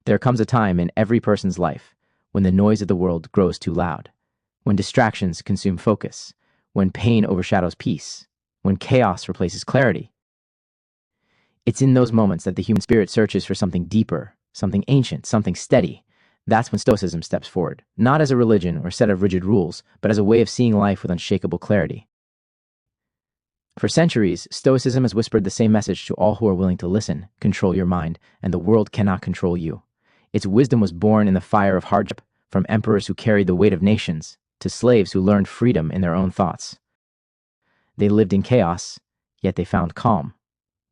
There comes a time in every person's life when the noise of the world grows too loud, when distractions consume focus, when pain overshadows peace, when chaos replaces clarity. It's in those moments that the human spirit searches for something deeper, something ancient, something steady. That's when Stoicism steps forward, not as a religion or set of rigid rules, but as a way of seeing life with unshakable clarity. For centuries, Stoicism has whispered the same message to all who are willing to listen: control your mind, and the world cannot control you. Its wisdom was born in the fire of hardship, from emperors who carried the weight of nations, to slaves who learned freedom in their own thoughts. They lived in chaos, yet they found calm.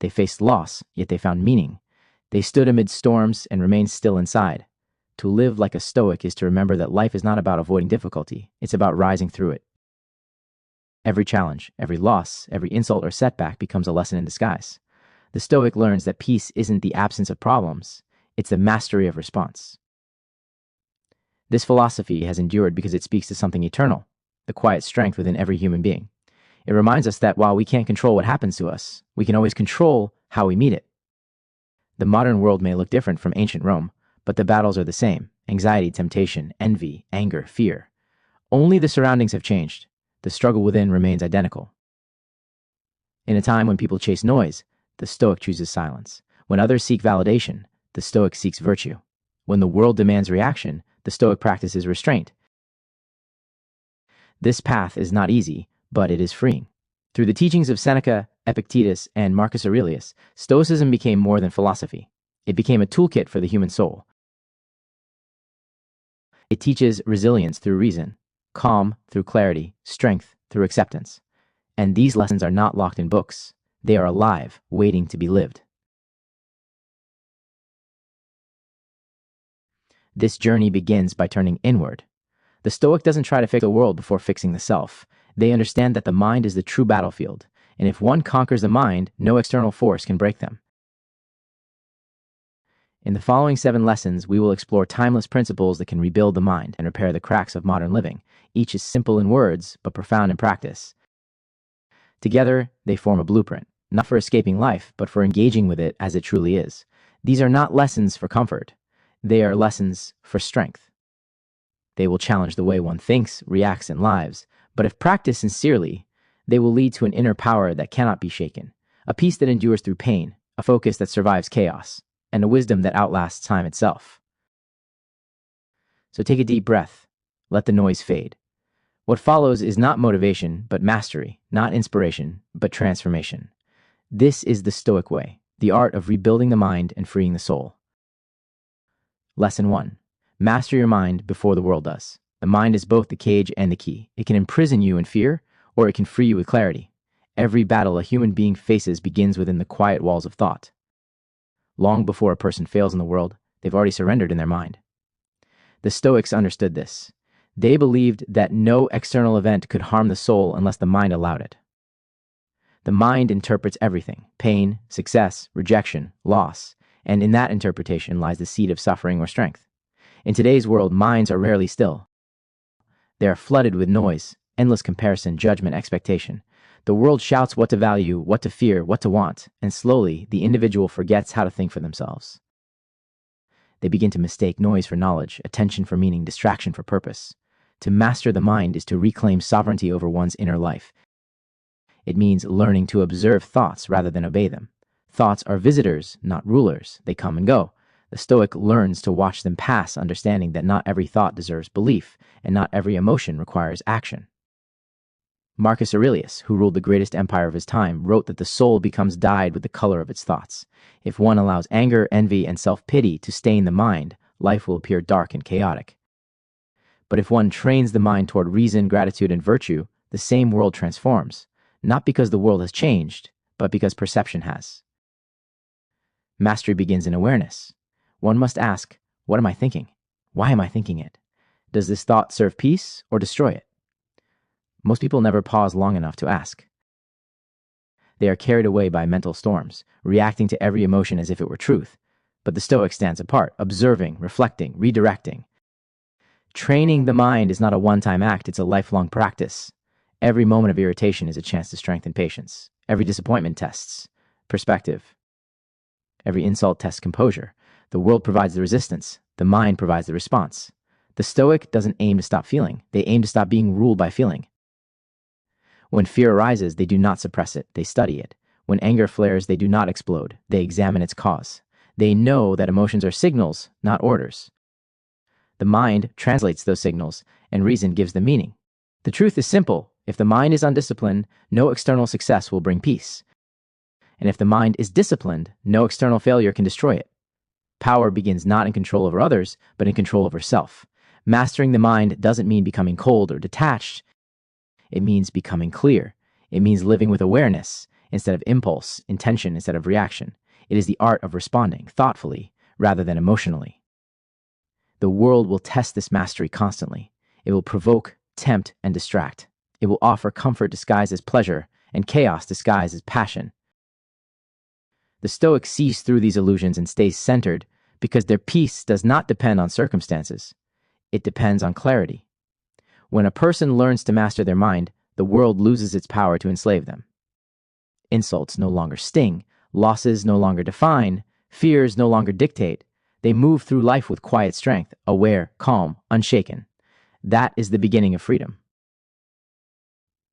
They faced loss, yet they found meaning. They stood amid storms and remained still inside. To live like a Stoic is to remember that life is not about avoiding difficulty, it's about rising through it. Every challenge, every loss, every insult or setback becomes a lesson in disguise. The Stoic learns that peace isn't the absence of problems, it's the mastery of response. This philosophy has endured because it speaks to something eternal, the quiet strength within every human being. It reminds us that while we can't control what happens to us, we can always control how we meet it. The modern world may look different from ancient Rome, but the battles are the same: anxiety, temptation, envy, anger, fear. Only the surroundings have changed. The struggle within remains identical. In a time when people chase noise, the Stoic chooses silence. When others seek validation, the Stoic seeks virtue. When the world demands reaction, the Stoic practices restraint. This path is not easy, but it is freeing. Through the teachings of Seneca, Epictetus, and Marcus Aurelius, Stoicism became more than philosophy. It became a toolkit for the human soul. It teaches resilience through reason, calm through clarity, strength through acceptance. And these lessons are not locked in books. They are alive, waiting to be lived. This journey begins by turning inward. The Stoic doesn't try to fix the world before fixing the self. They understand that the mind is the true battlefield, and if one conquers the mind, no external force can break them. In the following 7 lessons, we will explore timeless principles that can rebuild the mind and repair the cracks of modern living. Each is simple in words, but profound in practice. Together, they form a blueprint, not for escaping life, but for engaging with it as it truly is. These are not lessons for comfort. They are lessons for strength. They will challenge the way one thinks, reacts, and lives, but if practiced sincerely, they will lead to an inner power that cannot be shaken, a peace that endures through pain, a focus that survives chaos, and a wisdom that outlasts time itself. So take a deep breath. Let the noise fade. What follows is not motivation, but mastery, not inspiration, but transformation. This is the Stoic way, the art of rebuilding the mind and freeing the soul. Lesson 1. Master your mind before the world does. The mind is both the cage and the key. It can imprison you in fear, or it can free you with clarity. Every battle a human being faces begins within the quiet walls of thought. Long before a person fails in the world, they've already surrendered in their mind. The Stoics understood this. They believed that no external event could harm the soul unless the mind allowed it. The mind interprets everything: pain, success, rejection, loss, and in that interpretation lies the seed of suffering or strength. In today's world, minds are rarely still. They are flooded with noise, endless comparison, judgment, expectation. The world shouts what to value, what to fear, what to want, and slowly the individual forgets how to think for themselves. They begin to mistake noise for knowledge, attention for meaning, distraction for purpose. To master the mind is to reclaim sovereignty over one's inner life. It means learning to observe thoughts rather than obey them. Thoughts are visitors, not rulers. They come and go. The Stoic learns to watch them pass, understanding that not every thought deserves belief, and not every emotion requires action. Marcus Aurelius, who ruled the greatest empire of his time, wrote that the soul becomes dyed with the color of its thoughts. If one allows anger, envy, and self-pity to stain the mind, life will appear dark and chaotic. But if one trains the mind toward reason, gratitude, and virtue, the same world transforms, not because the world has changed, but because perception has. Mastery begins in awareness. One must ask, what am I thinking? Why am I thinking it? Does this thought serve peace or destroy it? Most people never pause long enough to ask. They are carried away by mental storms, reacting to every emotion as if it were truth. But the Stoic stands apart, observing, reflecting, redirecting. Training the mind is not a one-time act, it's a lifelong practice. Every moment of irritation is a chance to strengthen patience. Every disappointment tests perspective. Every insult tests composure. The world provides the resistance. The mind provides the response. The Stoic doesn't aim to stop feeling. They aim to stop being ruled by feeling. When fear arises, they do not suppress it. They study it. When anger flares, they do not explode. They examine its cause. They know that emotions are signals, not orders. The mind translates those signals, and reason gives them meaning. The truth is simple. If the mind is undisciplined, no external success will bring peace. And if the mind is disciplined, no external failure can destroy it. Power begins not in control over others, but in control over self. Mastering the mind doesn't mean becoming cold or detached. It means becoming clear. It means living with awareness instead of impulse, intention instead of reaction. It is the art of responding thoughtfully rather than emotionally. The world will test this mastery constantly. It will provoke, tempt, and distract. It will offer comfort disguised as pleasure and chaos disguised as passion. The Stoics sees through these illusions and stays centered because their peace does not depend on circumstances. It depends on clarity. When a person learns to master their mind, the world loses its power to enslave them. Insults no longer sting, losses no longer define, fears no longer dictate. They move through life with quiet strength, aware, calm, unshaken. That is the beginning of freedom.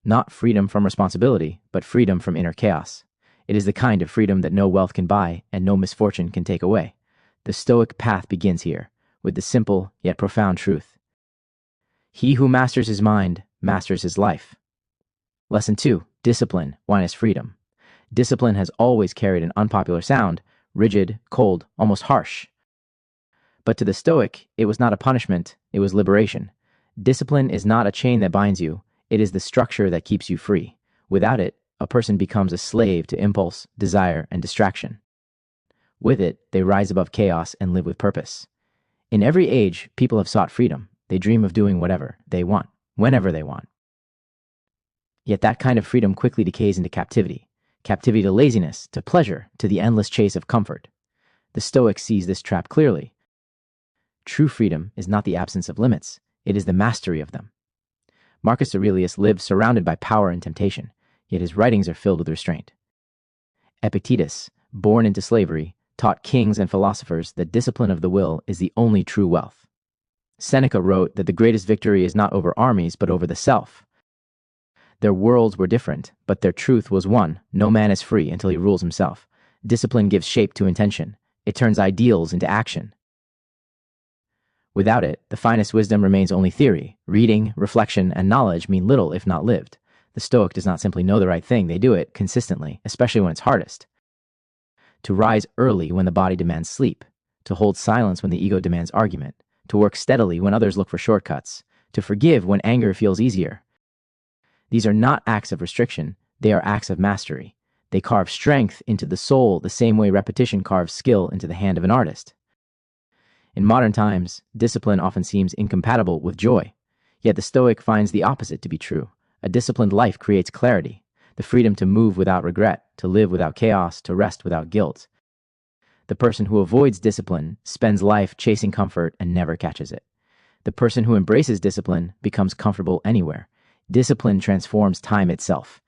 Not freedom from responsibility, but freedom from inner chaos. It is the kind of freedom that no wealth can buy and no misfortune can take away. The Stoic path begins here, with the simple yet profound truth. He who masters his mind masters his life. Lesson 2. Discipline minus freedom. Discipline has always carried an unpopular sound, rigid, cold, almost harsh. But to the Stoic, it was not a punishment, it was liberation. Discipline is not a chain that binds you, it is the structure that keeps you free. Without it, a person becomes a slave to impulse, desire, and distraction. With it, they rise above chaos and live with purpose. In every age, people have sought freedom. They dream of doing whatever they want, whenever they want. Yet that kind of freedom quickly decays into captivity. Captivity to laziness, to pleasure, to the endless chase of comfort. The Stoic sees this trap clearly. True freedom is not the absence of limits, it is the mastery of them. Marcus Aurelius lived surrounded by power and temptation, yet his writings are filled with restraint. Epictetus, born into slavery, taught kings and philosophers that discipline of the will is the only true wealth. Seneca wrote that the greatest victory is not over armies, but over the self. Their worlds were different, but their truth was one. No man is free until he rules himself. Discipline gives shape to intention. It turns ideals into action. Without it, the finest wisdom remains only theory. Reading, reflection, and knowledge mean little if not lived. The Stoic does not simply know the right thing, they do it consistently, especially when it's hardest. To rise early when the body demands sleep. To hold silence when the ego demands argument. To work steadily when others look for shortcuts. To forgive when anger feels easier. These are not acts of restriction, they are acts of mastery. They carve strength into the soul the same way repetition carves skill into the hand of an artist. In modern times, discipline often seems incompatible with joy. Yet the Stoic finds the opposite to be true. A disciplined life creates clarity, the freedom to move without regret, to live without chaos, to rest without guilt. The person who avoids discipline spends life chasing comfort and never catches it. The person who embraces discipline becomes comfortable anywhere. Discipline transforms time itself.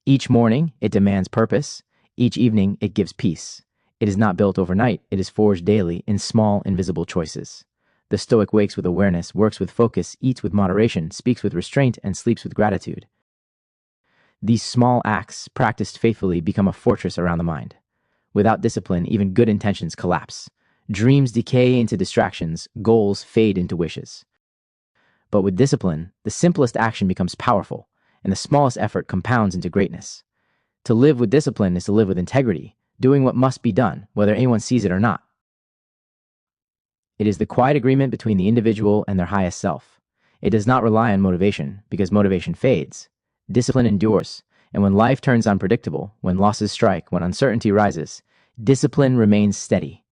Each morning, it demands purpose. Each evening, it gives peace. It is not built overnight, it is forged daily in small, invisible choices. The Stoic wakes with awareness, works with focus, eats with moderation, speaks with restraint, and sleeps with gratitude. These small acts, practiced faithfully, become a fortress around the mind. Without discipline, even good intentions collapse. Dreams decay into distractions, goals fade into wishes. But with discipline, the simplest action becomes powerful, and the smallest effort compounds into greatness. To live with discipline is to live with integrity, doing what must be done, whether anyone sees it or not. It is the quiet agreement between the individual and their highest self. It does not rely on motivation, because motivation fades. Discipline endures, and when life turns unpredictable, when losses strike, when uncertainty rises, discipline remains steady.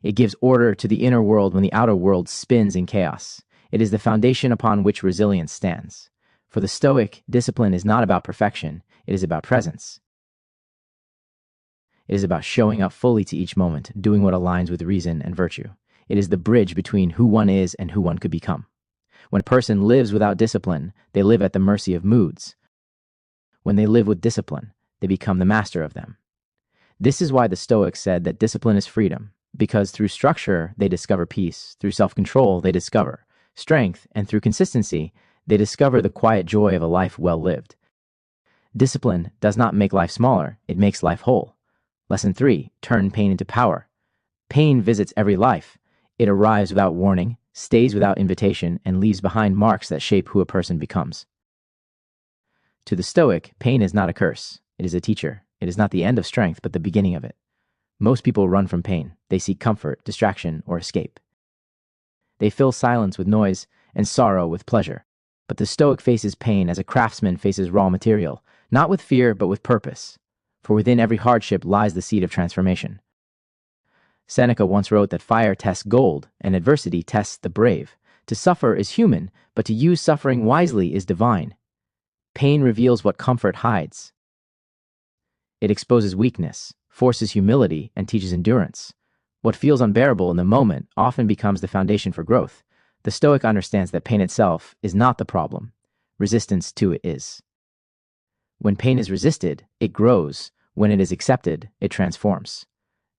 It gives order to the inner world when the outer world spins in chaos. It is the foundation upon which resilience stands. For the Stoic, discipline is not about perfection, it is about presence. It is about showing up fully to each moment, doing what aligns with reason and virtue. It is the bridge between who one is and who one could become. When a person lives without discipline, they live at the mercy of moods. When they live with discipline, they become the master of them. This is why the Stoics said that discipline is freedom. Because through structure, they discover peace. Through self-control, they discover strength. And through consistency, they discover the quiet joy of a life well lived. Discipline does not make life smaller, it makes life whole. Lesson 3. Turn pain into power. Pain visits every life. It arrives without warning, stays without invitation, and leaves behind marks that shape who a person becomes. To the Stoic, pain is not a curse. It is a teacher. It is not the end of strength, but the beginning of it. Most people run from pain. They seek comfort, distraction, or escape. They fill silence with noise and sorrow with pleasure. But the Stoic faces pain as a craftsman faces raw material, not with fear, but with purpose. For within every hardship lies the seed of transformation. Seneca once wrote that fire tests gold and adversity tests the brave. To suffer is human, but to use suffering wisely is divine. Pain reveals what comfort hides. It exposes weakness, forces humility, and teaches endurance. What feels unbearable in the moment often becomes the foundation for growth. The Stoic understands that pain itself is not the problem. Resistance to it is. When pain is resisted, it grows. When it is accepted, it transforms.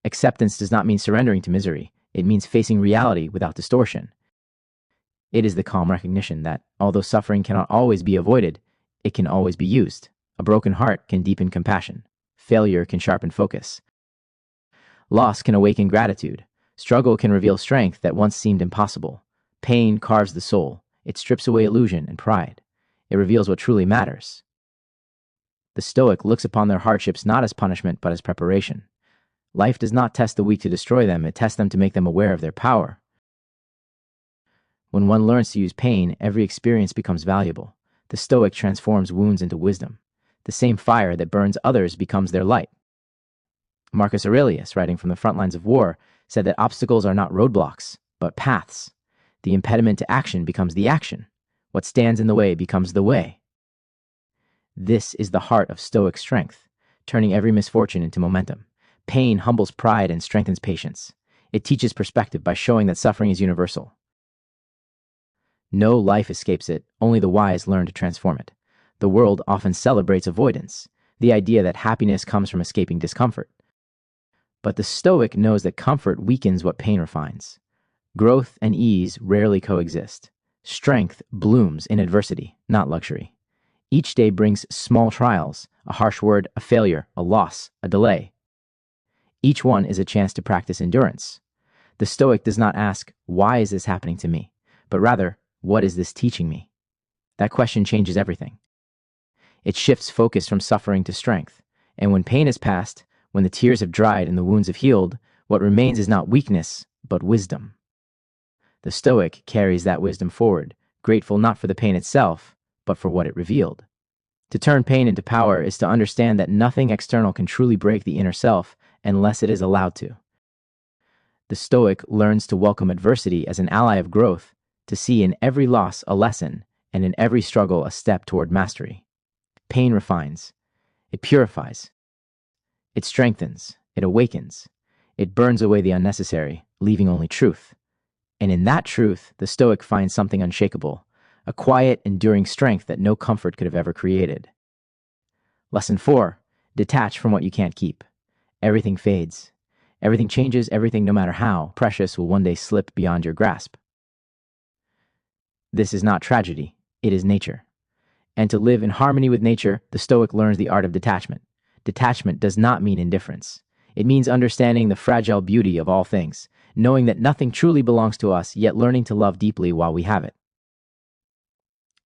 Acceptance does not mean surrendering to misery. It means facing reality without distortion. It is the calm recognition that, although suffering cannot always be avoided, it can always be used. A broken heart can deepen compassion. Failure can sharpen focus. Loss can awaken gratitude. Struggle can reveal strength that once seemed impossible. Pain carves the soul. It strips away illusion and pride. It reveals what truly matters. The Stoic looks upon their hardships not as punishment but as preparation. Life does not test the weak to destroy them, it tests them to make them aware of their power. When one learns to use pain, every experience becomes valuable. The Stoic transforms wounds into wisdom. The same fire that burns others becomes their light. Marcus Aurelius, writing from the front lines of war, said that obstacles are not roadblocks, but paths. The impediment to action becomes the action. What stands in the way becomes the way. This is the heart of Stoic strength, turning every misfortune into momentum. Pain humbles pride and strengthens patience. It teaches perspective by showing that suffering is universal. No life escapes it, only the wise learn to transform it. The world often celebrates avoidance, the idea that happiness comes from escaping discomfort. But the Stoic knows that comfort weakens what pain refines. Growth and ease rarely coexist. Strength blooms in adversity, not luxury. Each day brings small trials, a harsh word, a failure, a loss, a delay. Each one is a chance to practice endurance. The Stoic does not ask, why is this happening to me? But rather, what is this teaching me? That question changes everything. It shifts focus from suffering to strength. And when pain is past, when the tears have dried and the wounds have healed, what remains is not weakness, but wisdom. The Stoic carries that wisdom forward, grateful not for the pain itself, but for what it revealed. To turn pain into power is to understand that nothing external can truly break the inner self unless it is allowed to. The Stoic learns to welcome adversity as an ally of growth, to see in every loss a lesson, and in every struggle a step toward mastery. Pain refines. It purifies. It strengthens. It awakens. It burns away the unnecessary, leaving only truth. And in that truth, the Stoic finds something unshakable, a quiet, enduring strength that no comfort could have ever created. Lesson 4. Detach from what you can't keep. Everything fades. Everything changes. Everything, no matter how precious, will one day slip beyond your grasp. This is not tragedy. It is nature. And to live in harmony with nature, the Stoic learns the art of detachment. Detachment does not mean indifference. It means understanding the fragile beauty of all things, knowing that nothing truly belongs to us, yet learning to love deeply while we have it.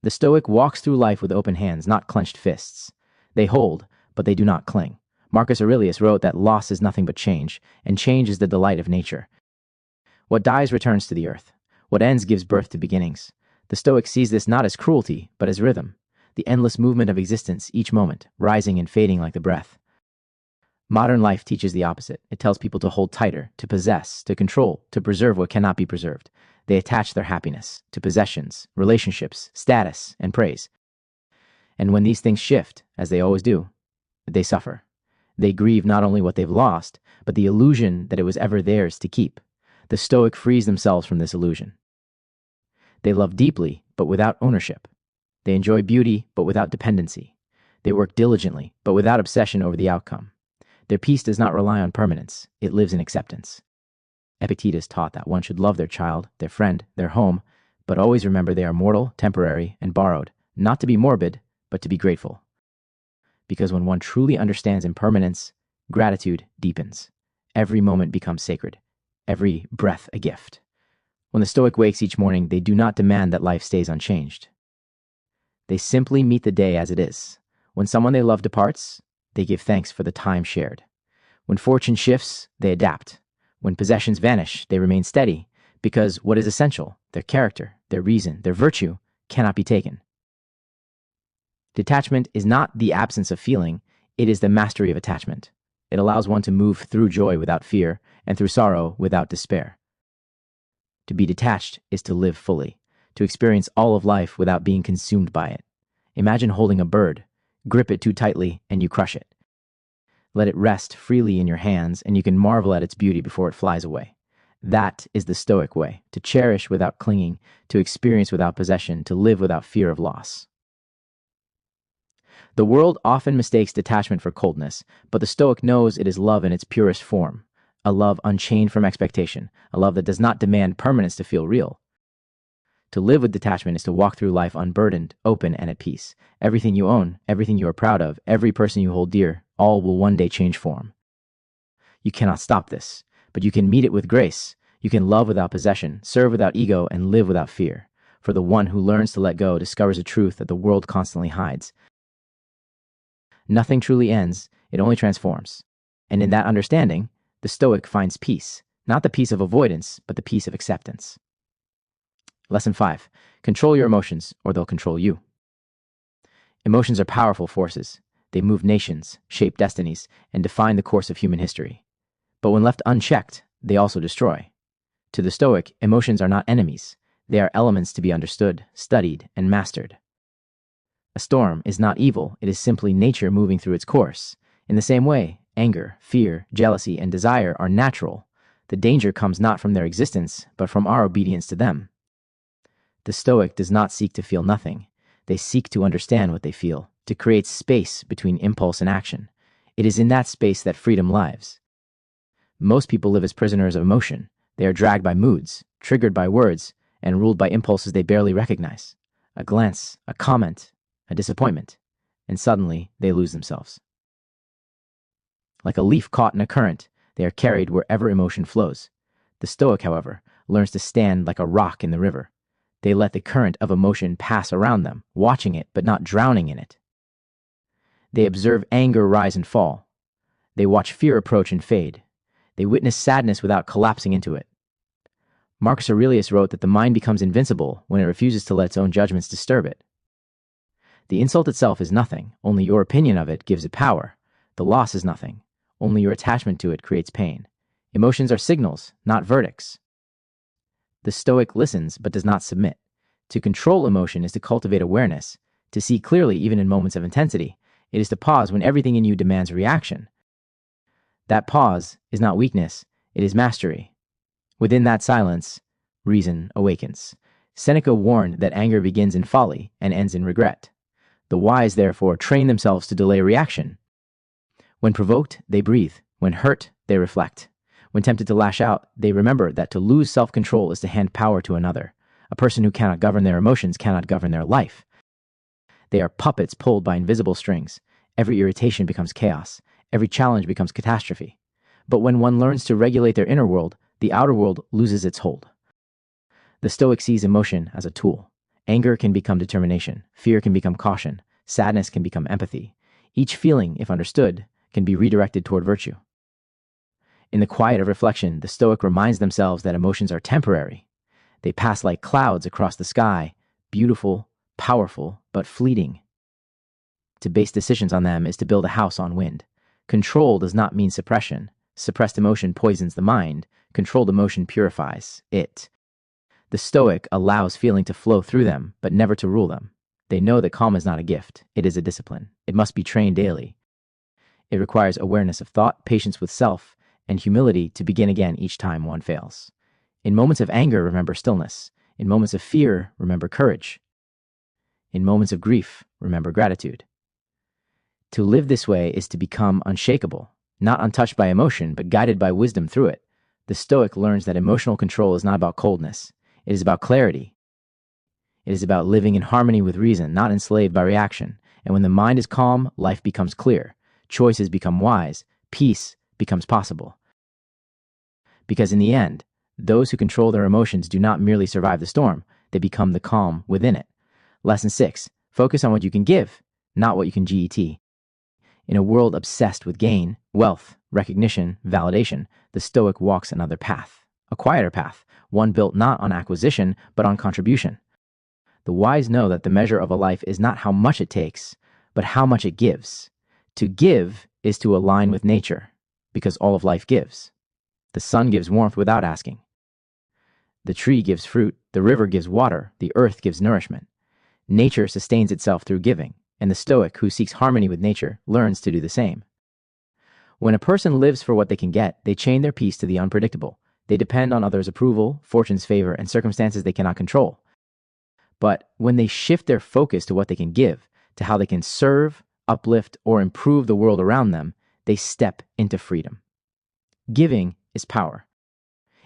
The Stoic walks through life with open hands, not clenched fists. They hold, but they do not cling. Marcus Aurelius wrote that loss is nothing but change, and change is the delight of nature. What dies returns to the earth. What ends gives birth to beginnings. The Stoic sees this not as cruelty, but as rhythm, the endless movement of existence each moment, rising and fading like the breath. Modern life teaches the opposite. It tells people to hold tighter, to possess, to control, to preserve what cannot be preserved. They attach their happiness to possessions, relationships, status, and praise. And when these things shift, as they always do, they suffer. They grieve not only what they've lost, but the illusion that it was ever theirs to keep. The Stoic frees themselves from this illusion. They love deeply, but without ownership. They enjoy beauty, but without dependency. They work diligently, but without obsession over the outcome. Their peace does not rely on permanence. It lives in acceptance. Epictetus taught that one should love their child, their friend, their home, but always remember they are mortal, temporary, and borrowed, not to be morbid, but to be grateful. Because when one truly understands impermanence, gratitude deepens. Every moment becomes sacred, every breath a gift. When the Stoic wakes each morning, they do not demand that life stays unchanged. They simply meet the day as it is. When someone they love departs, they give thanks for the time shared. When fortune shifts, they adapt. When possessions vanish, they remain steady, because what is essential, their character, their reason, their virtue, cannot be taken. Detachment is not the absence of feeling, it is the mastery of attachment. It allows one to move through joy without fear, and through sorrow without despair. To be detached is to live fully, to experience all of life without being consumed by it. Imagine holding a bird. Grip it too tightly, and you crush it. Let it rest freely in your hands, and you can marvel at its beauty before it flies away. That is the Stoic way, to cherish without clinging, to experience without possession, to live without fear of loss. The world often mistakes detachment for coldness, but the Stoic knows it is love in its purest form, a love unchained from expectation, a love that does not demand permanence to feel real. To live with detachment is to walk through life unburdened, open, and at peace. Everything you own, everything you are proud of, every person you hold dear, all will one day change form. You cannot stop this, but you can meet it with grace. You can love without possession, serve without ego, and live without fear. For the one who learns to let go discovers a truth that the world constantly hides. Nothing truly ends, it only transforms. And in that understanding, the Stoic finds peace, not the peace of avoidance, but the peace of acceptance. Lesson 5. Control your emotions, or they'll control you. Emotions are powerful forces. They move nations, shape destinies, and define the course of human history. But when left unchecked, they also destroy. To the Stoic, emotions are not enemies. They are elements to be understood, studied, and mastered. A storm is not evil, it is simply nature moving through its course. In the same way, anger, fear, jealousy, and desire are natural. The danger comes not from their existence, but from our obedience to them. The Stoic does not seek to feel nothing. They seek to understand what they feel, to create space between impulse and action. It is in that space that freedom lives. Most people live as prisoners of emotion. They are dragged by moods, triggered by words, and ruled by impulses they barely recognize. A glance, a comment, a disappointment, and suddenly they lose themselves. Like a leaf caught in a current, they are carried wherever emotion flows. The Stoic, however, learns to stand like a rock in the river. They let the current of emotion pass around them, watching it but not drowning in it. They observe anger rise and fall. They watch fear approach and fade. They witness sadness without collapsing into it. Marcus Aurelius wrote that the mind becomes invincible when it refuses to let its own judgments disturb it. The insult itself is nothing, only your opinion of it gives it power. The loss is nothing, only your attachment to it creates pain. Emotions are signals, not verdicts. The Stoic listens but does not submit. To control emotion is to cultivate awareness, to see clearly even in moments of intensity. It is to pause when everything in you demands reaction. That pause is not weakness, it is mastery. Within that silence, reason awakens. Seneca warned that anger begins in folly and ends in regret. The wise, therefore, train themselves to delay reaction. When provoked, they breathe. When hurt, they reflect. When tempted to lash out, they remember that to lose self-control is to hand power to another. A person who cannot govern their emotions cannot govern their life. They are puppets pulled by invisible strings. Every irritation becomes chaos. Every challenge becomes catastrophe. But when one learns to regulate their inner world, the outer world loses its hold. The Stoic sees emotion as a tool. Anger can become determination. Fear can become caution. Sadness can become empathy. Each feeling, if understood, can be redirected toward virtue. In the quiet of reflection, the Stoic reminds themselves that emotions are temporary. They pass like clouds across the sky, beautiful, powerful, but fleeting. To base decisions on them is to build a house on wind. Control does not mean suppression. Suppressed emotion poisons the mind. Controlled emotion purifies it. The Stoic allows feeling to flow through them, but never to rule them. They know that calm is not a gift. It is a discipline. It must be trained daily. It requires awareness of thought, patience with self, and humility to begin again each time one fails. In moments of anger, remember stillness. In moments of fear, remember courage. In moments of grief, remember gratitude. To live this way is to become unshakable, not untouched by emotion, but guided by wisdom through it. The The Stoic learns that emotional control is not about coldness. It is about clarity. It is about living in harmony with reason, not enslaved by reaction. And when the mind is calm, life becomes clear. Choices become wise. Peace becomes possible. Because in the end, those who control their emotions do not merely survive the storm, they become the calm within it. Lesson 6. Focus on what you can give, not what you can get. In a world obsessed with gain, wealth, recognition, validation, the Stoic walks another path, a quieter path, one built not on acquisition, but on contribution. The wise know that the measure of a life is not how much it takes, but how much it gives. To give is to align with nature, because all of life gives. The sun gives warmth without asking. The tree gives fruit, the river gives water, the earth gives nourishment. Nature sustains itself through giving, and the Stoic, who seeks harmony with nature, learns to do the same. When a person lives for what they can get, they chain their peace to the unpredictable. They depend on others' approval, fortune's favor, and circumstances they cannot control. But when they shift their focus to what they can give, to how they can serve, uplift, or improve the world around them, they step into freedom. Giving is power.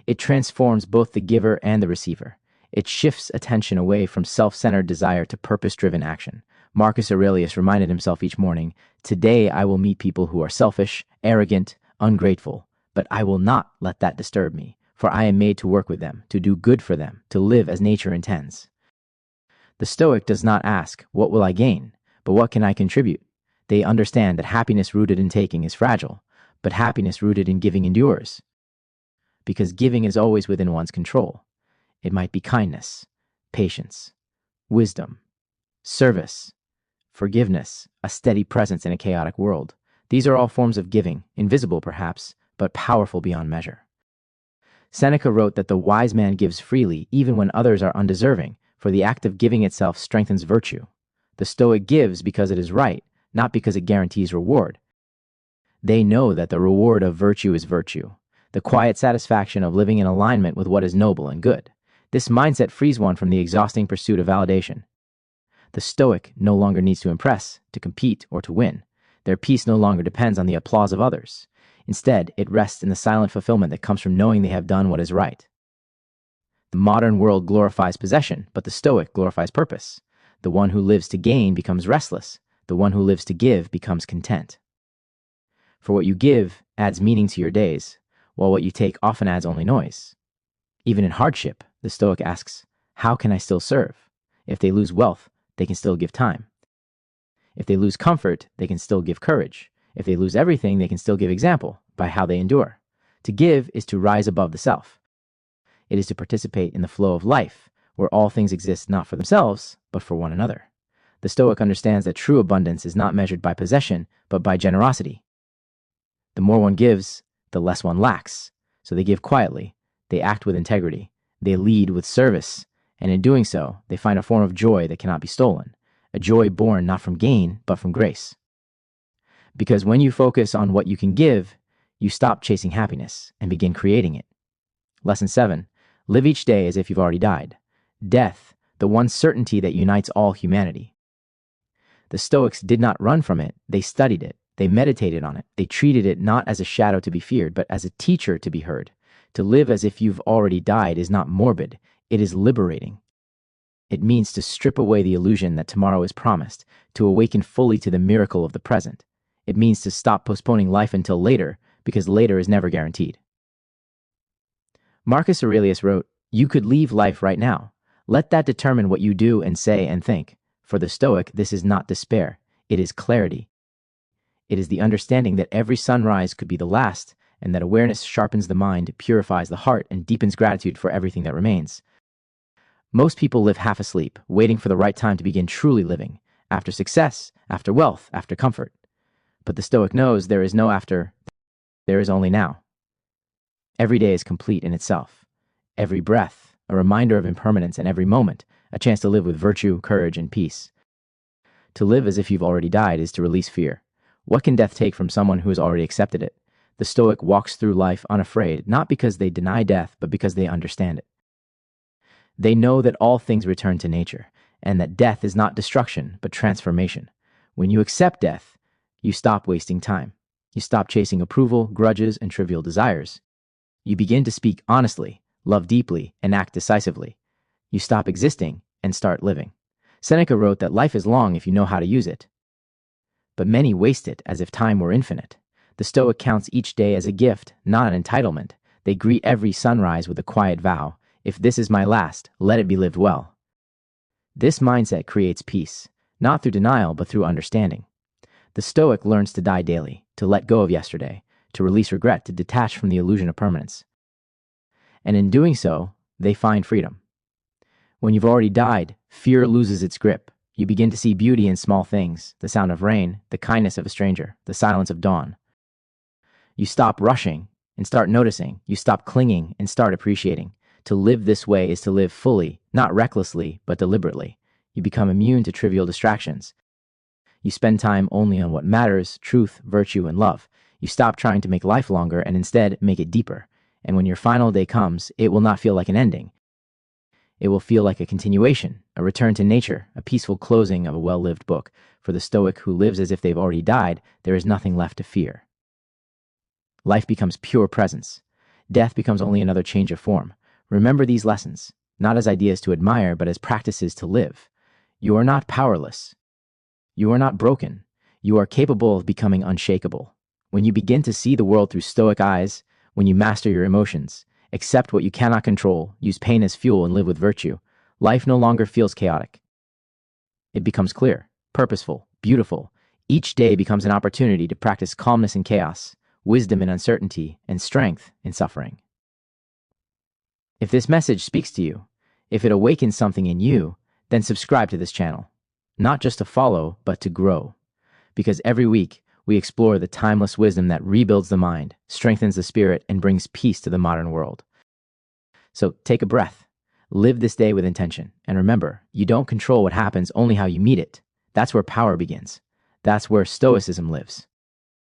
It transforms both the giver and the receiver. It shifts attention away from self-centered desire to purpose-driven action. Marcus Aurelius reminded himself each morning, "Today I will meet people who are selfish, arrogant, ungrateful, but I will not let that disturb me, for I am made to work with them, to do good for them, to live as nature intends." The Stoic does not ask, "What will I gain?" but "What can I contribute?" They understand that happiness rooted in taking is fragile, but happiness rooted in giving endures. Because giving is always within one's control. It might be kindness, patience, wisdom, service, forgiveness, a steady presence in a chaotic world. These are all forms of giving, invisible perhaps, but powerful beyond measure. Seneca wrote that the wise man gives freely even when others are undeserving, for the act of giving itself strengthens virtue. The Stoic gives because it is right, not because it guarantees reward. They know that the reward of virtue is virtue, the quiet satisfaction of living in alignment with what is noble and good. This mindset frees one from the exhausting pursuit of validation. The Stoic no longer needs to impress, to compete, or to win. Their peace no longer depends on the applause of others. Instead, it rests in the silent fulfillment that comes from knowing they have done what is right. The modern world glorifies possession, but the Stoic glorifies purpose. The one who lives to gain becomes restless. The one who lives to give becomes content. For what you give adds meaning to your days, while what you take often adds only noise. Even in hardship, the Stoic asks, "How can I still serve?" If they lose wealth, they can still give time. If they lose comfort, they can still give courage. If they lose everything, they can still give example by how they endure. To give is to rise above the self. It is to participate in the flow of life, where all things exist not for themselves, but for one another. The Stoic understands that true abundance is not measured by possession, but by generosity. The more one gives, the less one lacks. So they give quietly, they act with integrity, they lead with service, and in doing so, they find a form of joy that cannot be stolen, a joy born not from gain, but from grace. Because when you focus on what you can give, you stop chasing happiness and begin creating it. Lesson 7. Live each day as if you've already died. Death, the one certainty that unites all humanity. The Stoics did not run from it, they studied it, they meditated on it, they treated it not as a shadow to be feared, but as a teacher to be heard. To live as if you've already died is not morbid, it is liberating. It means to strip away the illusion that tomorrow is promised, to awaken fully to the miracle of the present. It means to stop postponing life until later, because later is never guaranteed. Marcus Aurelius wrote, "You could leave life right now. Let that determine what you do and say and think." For the Stoic, this is not despair, it is clarity. It is the understanding that every sunrise could be the last, and that awareness sharpens the mind, purifies the heart, and deepens gratitude for everything that remains. Most people live half asleep, waiting for the right time to begin truly living, after success, after wealth, after comfort. But the Stoic knows there is no after, there is only now. Every day is complete in itself. Every breath, a reminder of impermanence, and every moment, a chance to live with virtue, courage, and peace. To live as if you've already died is to release fear. What can death take from someone who has already accepted it? The Stoic walks through life unafraid, not because they deny death, but because they understand it. They know that all things return to nature, and that death is not destruction, but transformation. When you accept death, you stop wasting time. You stop chasing approval, grudges, and trivial desires. You begin to speak honestly, love deeply, and act decisively. You stop existing and start living. Seneca wrote that life is long if you know how to use it, but many waste it as if time were infinite. The Stoic counts each day as a gift, not an entitlement. They greet every sunrise with a quiet vow, if this is my last, let it be lived well. This mindset creates peace, not through denial, but through understanding. The Stoic learns to die daily, to let go of yesterday, to release regret, to detach from the illusion of permanence. And in doing so, they find freedom. When you've already died, fear loses its grip. You begin to see beauty in small things, the sound of rain, the kindness of a stranger, the silence of dawn. You stop rushing and start noticing. You stop clinging and start appreciating. To live this way is to live fully, not recklessly, but deliberately. You become immune to trivial distractions. You spend time only on what matters: truth, virtue, and love. You stop trying to make life longer and instead make it deeper. And when your final day comes, it will not feel like an ending. It will feel like a continuation, a return to nature, a peaceful closing of a well-lived book. For the Stoic who lives as if they've already died, there is nothing left to fear. Life becomes pure presence. Death becomes only another change of form. Remember these lessons, not as ideas to admire, but as practices to live. You are not powerless. You are not broken. You are capable of becoming unshakable. When you begin to see the world through Stoic eyes, when you master your emotions, accept what you cannot control, use pain as fuel, and live with virtue, life no longer feels chaotic. It becomes clear, purposeful, beautiful. Each day becomes an opportunity to practice calmness in chaos, wisdom in uncertainty, and strength in suffering. If this message speaks to you, if it awakens something in you, then subscribe to this channel. Not just to follow, but to grow. Because every week, we explore the timeless wisdom that rebuilds the mind, strengthens the spirit, and brings peace to the modern world. So take a breath, live this day with intention, and remember, you don't control what happens, only how you meet it. That's where power begins. That's where Stoicism lives.